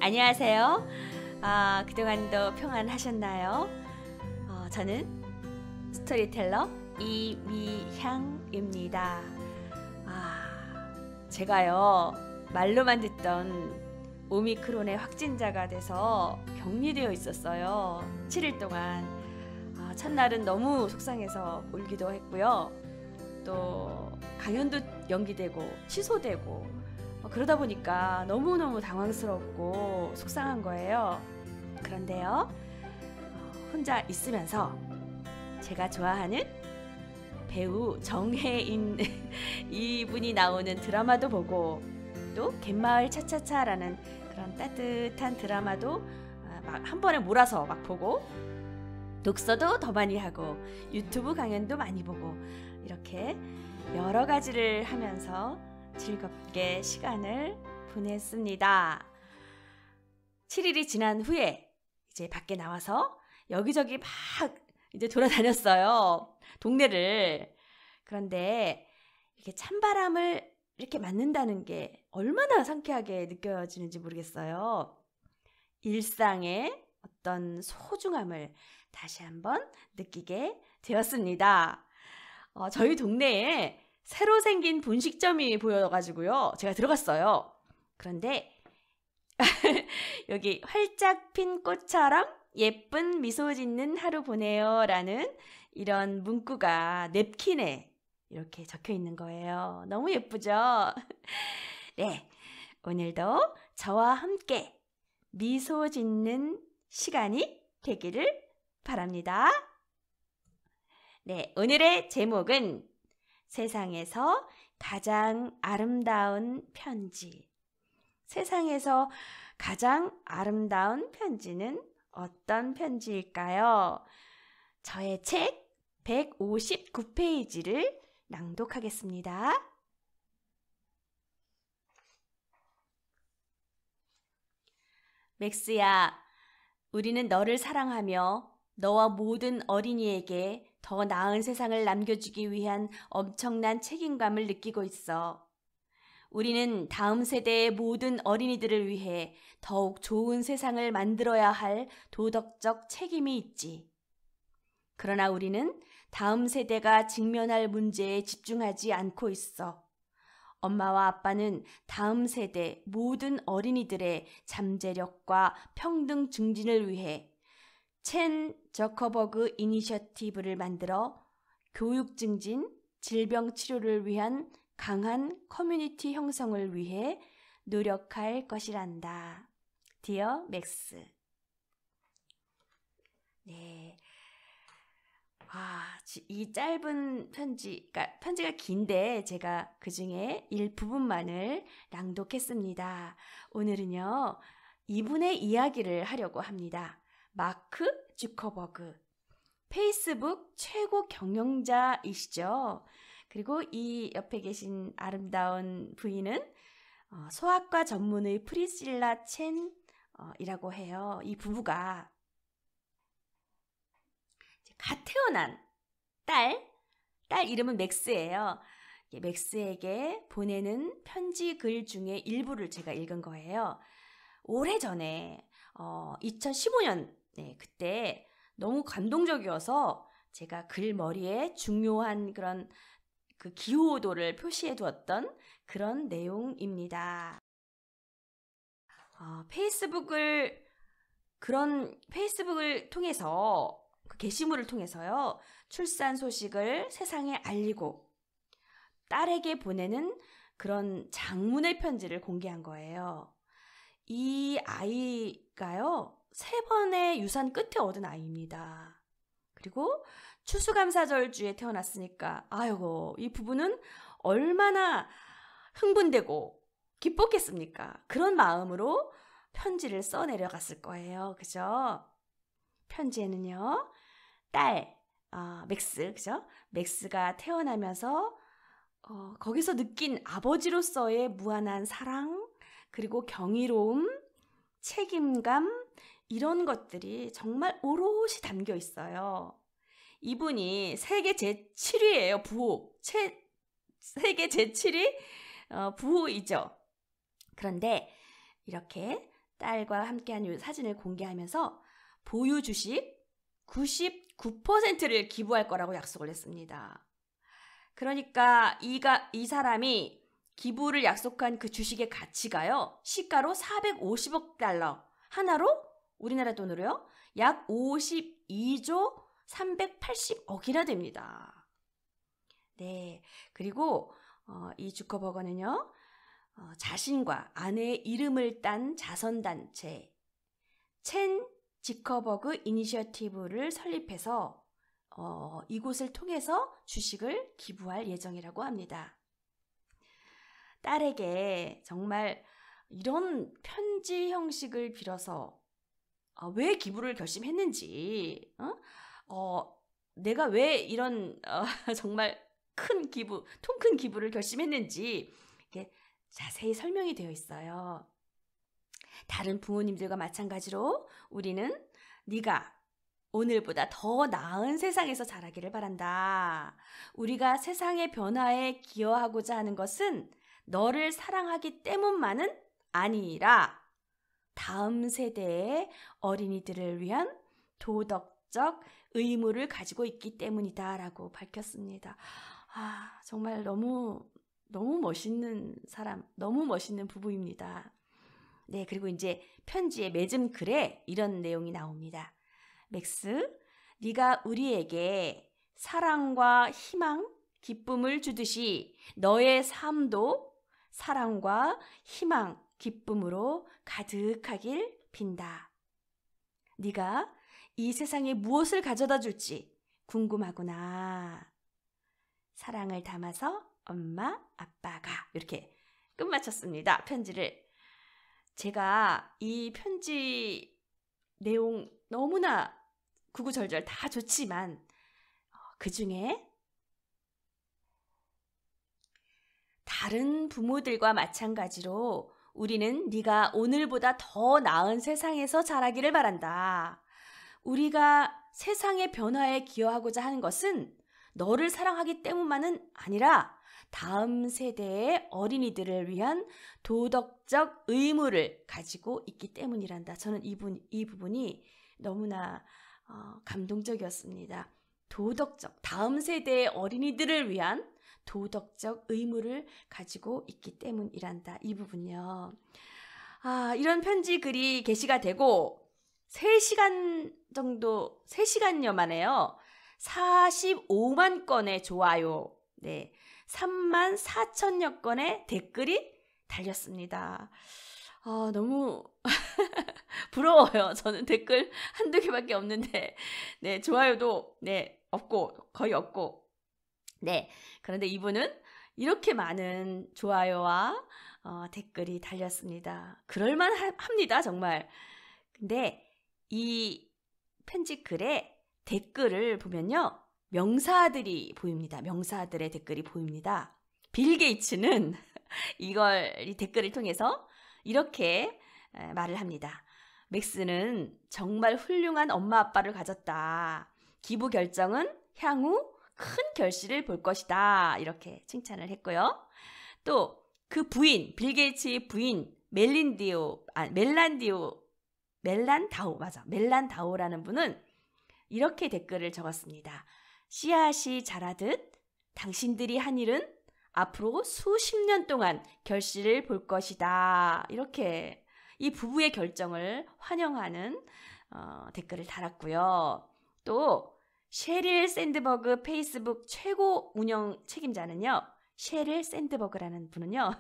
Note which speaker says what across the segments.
Speaker 1: 안녕하세요. 그동안도 평안하셨나요? 저는 스토리텔러 이미향입니다. 제가요, 말로만 듣던 오미크론의 확진자가 돼서 격리되어 있었어요. 7일 동안. 첫날은 너무 속상해서 울기도 했고요. 또 강연도 연기되고 취소되고 그러다 보니까 너무너무 당황스럽고 속상한 거예요. 그런데요, 혼자 있으면서 제가 좋아하는 배우 정혜인 이분이 나오는 드라마도 보고, 또 갯마을 차차차라는 그런 따뜻한 드라마도 한 번에 몰아서 막 보고, 독서도 더 많이 하고, 유튜브 강연도 많이 보고, 이렇게 여러 가지를 하면서 즐겁게 시간을 보냈습니다. 7일이 지난 후에 이제 밖에 나와서 여기저기 막 이제 돌아다녔어요. 동네를. 그런데 이렇게 찬바람을 이렇게 맞는다는 게 얼마나 상쾌하게 느껴지는지 모르겠어요. 일상의 어떤 소중함을 다시 한번 느끼게 되었습니다. 저희 동네에 새로 생긴 분식점이 보여가지고요, 제가 들어갔어요. 그런데 여기 활짝 핀 꽃처럼 예쁜 미소 짓는 하루 보내요 라는 이런 문구가 냅킨에 이렇게 적혀 있는 거예요. 너무 예쁘죠? 네, 오늘도 저와 함께 미소 짓는 시간이 되기를 바랍니다. 네, 오늘의 제목은 세상에서 가장 아름다운 편지. 세상에서 가장 아름다운 편지는 어떤 편지일까요? 저의 책 159페이지를 낭독하겠습니다. 맥스야, 우리는 너를 사랑하며 너와 모든 어린이에게 더 나은 세상을 남겨주기 위한 엄청난 책임감을 느끼고 있어. 우리는 다음 세대의 모든 어린이들을 위해 더욱 좋은 세상을 만들어야 할 도덕적 책임이 있지. 그러나 우리는 다음 세대가 직면할 문제에 집중하지 않고 있어. 엄마와 아빠는 다음 세대 모든 어린이들의 잠재력과 평등 증진을 위해 첸 저커버그 이니셔티브를 만들어 교육 증진, 질병 치료를 위한 강한 커뮤니티 형성을 위해 노력할 것이란다. 디어 맥스. 네. 이 짧은 그러니까 편지가 긴데 제가 그 중에 일부분만을 낭독했습니다. 오늘은요, 이분의 이야기를 하려고 합니다. 마크 주커버그, 페이스북 최고 경영자이시죠. 그리고 이 옆에 계신 아름다운 부인은 소아과 전문의 프리실라 첸이라고 해요. 이 부부가 갓 태어난 딸 이름은 맥스예요. 맥스에게 보내는 편지 글 중에 일부를 제가 읽은 거예요. 오래전에 2015년 그때 너무 감동적이어서 제가 글머리에 중요한 그런 그 기호도를 표시해 두었던 그런 내용입니다. 페이스북을 통해서, 그 게시물을 통해서요, 출산 소식을 세상에 알리고 딸에게 보내는 그런 장문의 편지를 공개한 거예요. 이 아이가요, 3번의 유산 끝에 얻은 아이입니다. 그리고 추수감사절주에 태어났으니까 아이고, 이 부부는 얼마나 흥분되고 기뻤겠습니까? 그런 마음으로 편지를 써 내려갔을 거예요. 그죠? 편지에는요, 딸 맥스, 그죠? 맥스가 태어나면서 거기서 느낀 아버지로서의 무한한 사랑, 그리고 경이로움, 책임감, 이런 것들이 정말 오롯이 담겨 있어요. 이분이 세계 제7위예요. 부호. 세계 제7위 부호이죠. 그런데 이렇게 딸과 함께한 이 사진을 공개하면서 보유 주식 99%를 기부할 거라고 약속을 했습니다. 그러니까 이 사람이 기부를 약속한 그 주식의 가치가요, 시가로 450억 달러, 하나로 우리나라 돈으로요 약 52조 380억이나 됩니다. 네, 그리고 이 주커버거는요, 자신과 아내의 이름을 딴 자선단체 첸 지커버그 이니셔티브를 설립해서 이곳을 통해서 주식을 기부할 예정이라고 합니다. 딸에게 정말 이런 편지 형식을 빌어서 왜 기부를 결심했는지, 내가 왜 이런 정말 큰 기부, 통 큰 기부를 결심했는지 이렇게 자세히 설명이 되어 있어요. 다른 부모님들과 마찬가지로 우리는 네가 오늘보다 더 나은 세상에서 자라기를 바란다. 우리가 세상의 변화에 기여하고자 하는 것은 너를 사랑하기 때문만은 아니라 다음 세대의 어린이들을 위한 도덕적 의무를 가지고 있기 때문이다 라고 밝혔습니다. 정말 너무 멋있는 사람, 너무 멋있는 부부입니다. 네, 그리고 이제 편지의 맺은 글에 이런 내용이 나옵니다. 맥스, 네가 우리에게 사랑과 희망, 기쁨을 주듯이 너의 삶도 사랑과 희망, 기쁨으로 가득하길 빈다. 네가 이 세상에 무엇을 가져다 줄지 궁금하구나. 사랑을 담아서 엄마, 아빠가. 이렇게 끝마쳤습니다. 편지를. 제가 이 편지 내용 너무나 구구절절 다 좋지만 그 중에 다른 부모들과 마찬가지로 우리는 네가 오늘보다 더 나은 세상에서 자라기를 바란다. 우리가 세상의 변화에 기여하고자 하는 것은 너를 사랑하기 때문만은 아니라 다음 세대의 어린이들을 위한 도덕적 의무를 가지고 있기 때문이란다. 저는 이 부분이 너무나 감동적이었습니다. 다음 세대의 어린이들을 위한 도덕적 의무를 가지고 있기 때문이란다. 이 부분이요. 이런 편지 글이 게시가 되고 3시간여 만에요. 45만 건의 좋아요, 네, 3만 4천여 건의 댓글이 달렸습니다. 너무 부러워요. 저는 댓글 한두 개밖에 없는데, 네, 좋아요도 거의 없고, 네, 그런데 이분은 이렇게 많은 좋아요와 댓글이 달렸습니다. 그럴만합니다, 정말. 근데 이 편지 글에 댓글을 보면요, 명사들이 보입니다. 명사들의 댓글이 보입니다. 빌 게이츠는 이 댓글을 통해서 이렇게 말을 합니다. 맥스는 정말 훌륭한 엄마 아빠를 가졌다. 기부 결정은 향후 큰 결실을 볼 것이다. 이렇게 칭찬을 했고요. 또 그 부인, 빌 게이츠의 부인 멜란다오라는 분은 이렇게 댓글을 적었습니다. 씨앗이 자라듯 당신들이 한 일은 앞으로 수십 년 동안 결실을 볼 것이다. 이렇게 이 부부의 결정을 환영하는 댓글을 달았고요. 또 셰릴 샌드버그 페이스북 최고 운영 책임자는요, 셰릴 샌드버그라는 분은요,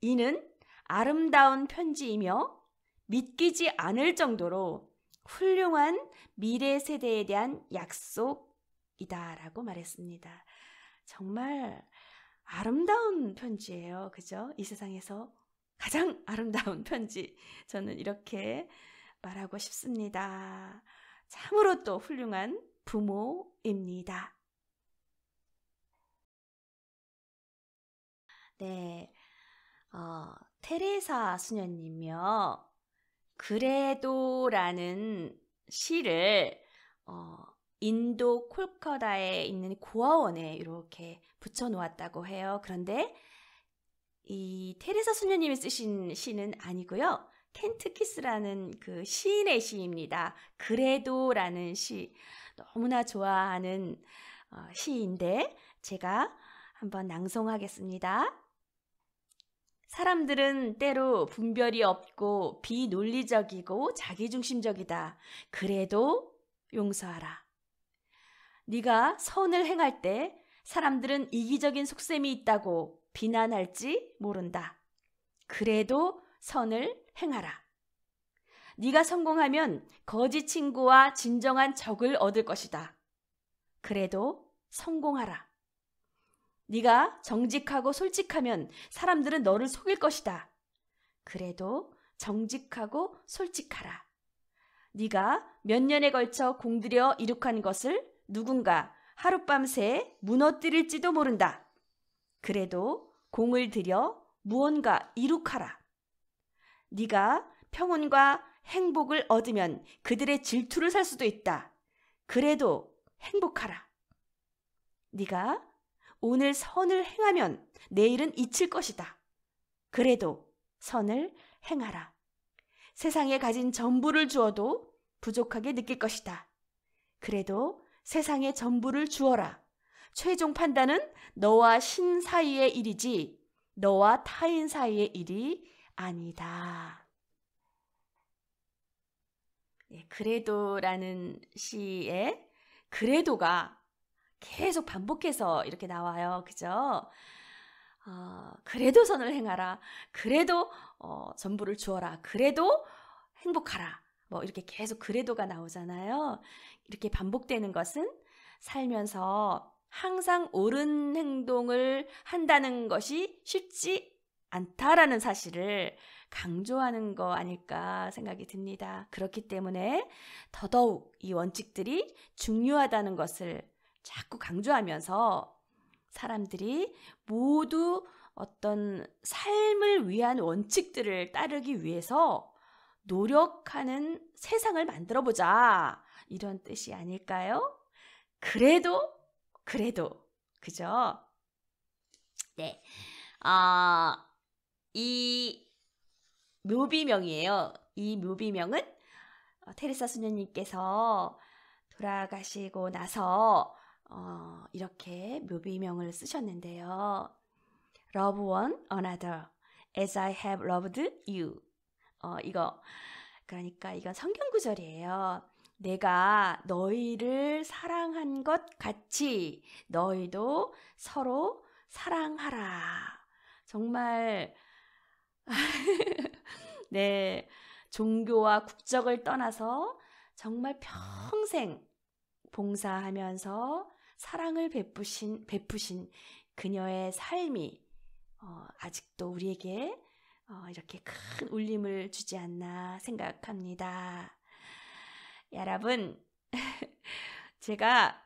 Speaker 1: 이는 아름다운 편지이며 믿기지 않을 정도로 훌륭한 미래 세대에 대한 약속이다라고 말했습니다. 정말 아름다운 편지예요. 그죠? 이 세상에서 가장 아름다운 편지. 저는 이렇게 말하고 싶습니다. 참으로 또 훌륭한 부모입니다. 네, 테레사 수녀님이요, 그래도라는 시를 인도 콜카타에 있는 고아원에 이렇게 붙여놓았다고 해요. 그런데 이 테레사 수녀님이 쓰신 시는 아니고요, 켄트 키스라는 그 시인의 시입니다. 그래도라는 시 너무나 좋아하는 시인데 제가 한번 낭송하겠습니다. 사람들은 때로 분별이 없고 비논리적이고 자기중심적이다. 그래도 용서하라. 네가 선을 행할 때 사람들은 이기적인 속셈이 있다고 비난할지 모른다. 그래도 선을 행하라. 네가 성공하면 거짓 친구와 진정한 적을 얻을 것이다. 그래도 성공하라. 네가 정직하고 솔직하면 사람들은 너를 속일 것이다. 그래도 정직하고 솔직하라. 네가 몇 년에 걸쳐 공들여 이룩한 것을 누군가 하룻밤새 무너뜨릴지도 모른다. 그래도 공을 들여 무언가 이룩하라. 네가 평온과 행복을 얻으면 그들의 질투를 살 수도 있다. 그래도 행복하라. 네가 오늘 선을 행하면 내일은 잊힐 것이다. 그래도 선을 행하라. 세상에 가진 전부를 주어도 부족하게 느낄 것이다. 그래도 세상에 전부를 주어라. 최종 판단은 너와 신 사이의 일이지 너와 타인 사이의 일이 아니다. 그래도라는 시에 그래도가 계속 반복해서 이렇게 나와요. 그죠? 그래도 선을 행하라. 그래도 전부를 주어라. 그래도 행복하라. 뭐 이렇게 계속 그래도가 나오잖아요. 이렇게 반복되는 것은 살면서 항상 옳은 행동을 한다는 것이 쉽지 않다라는 사실을 강조하는 거 아닐까 생각이 듭니다. 그렇기 때문에 더더욱 이 원칙들이 중요하다는 것을 자꾸 강조하면서 사람들이 모두 어떤 삶을 위한 원칙들을 따르기 위해서 노력하는 세상을 만들어보자. 이런 뜻이 아닐까요? 그래도, 그죠? 네. 이 묘비명이에요. 이 묘비명은 테레사 수녀님께서 돌아가시고 나서 이렇게 묘비명을 쓰셨는데요. Love one another as I have loved you. 그러니까 이건 성경 구절이에요. 내가 너희를 사랑한 것 같이 너희도 서로 사랑하라. 정말 네, 종교와 국적을 떠나서 정말 평생 봉사하면서 사랑을 베푸신 그녀의 삶이 아직도 우리에게 이렇게 큰 울림을 주지 않나 생각합니다. 여러분, 제가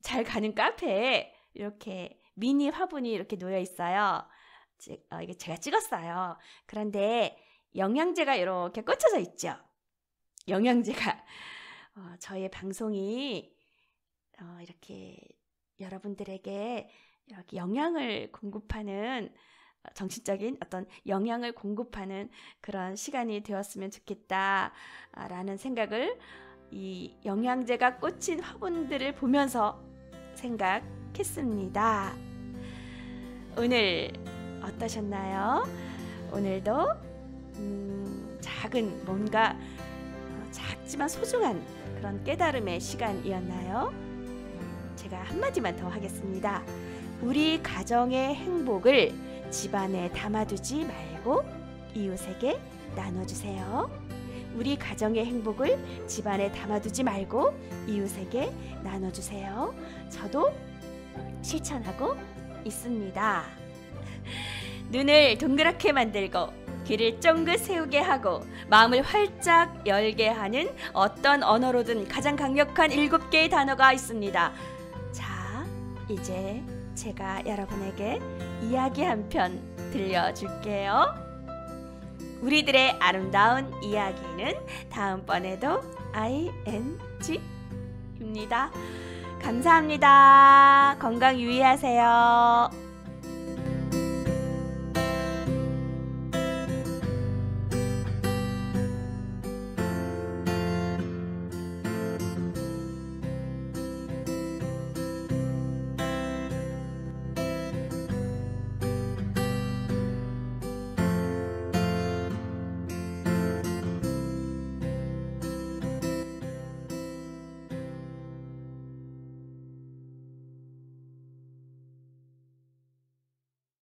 Speaker 1: 잘 가는 카페에 이렇게 미니 화분이 이렇게 놓여 있어요. 이게 제가 찍었어요. 그런데 영양제가 이렇게 꽂혀져 있죠. 영양제가 저의 방송이 이렇게 여러분들에게 이렇게 영양을 공급하는 정신적인 어떤 영양을 공급하는 그런 시간이 되었으면 좋겠다라는 생각을 이 영양제가 꽂힌 화분들을 보면서 생각했습니다. 오늘 어떠셨나요? 오늘도 작은 뭔가 작지만 소중한 그런 깨달음의 시간이었나요? 제가 한마디만 더 하겠습니다. 우리 가정의 행복을 집안에 담아두지 말고 이웃에게 나눠주세요. 우리 가정의 행복을 집안에 담아두지 말고 이웃에게 나눠주세요. 저도 실천하고 있습니다. 눈을 동그랗게 만들고 귀를 쫑긋 세우게 하고 마음을 활짝 열게 하는 어떤 언어로든 가장 강력한 7개의 단어가 있습니다. 자, 이제 제가 여러분에게 이야기 한 편 들려줄게요. 우리들의 아름다운 이야기는 다음번에도 ING입니다. 감사합니다. 건강 유의하세요.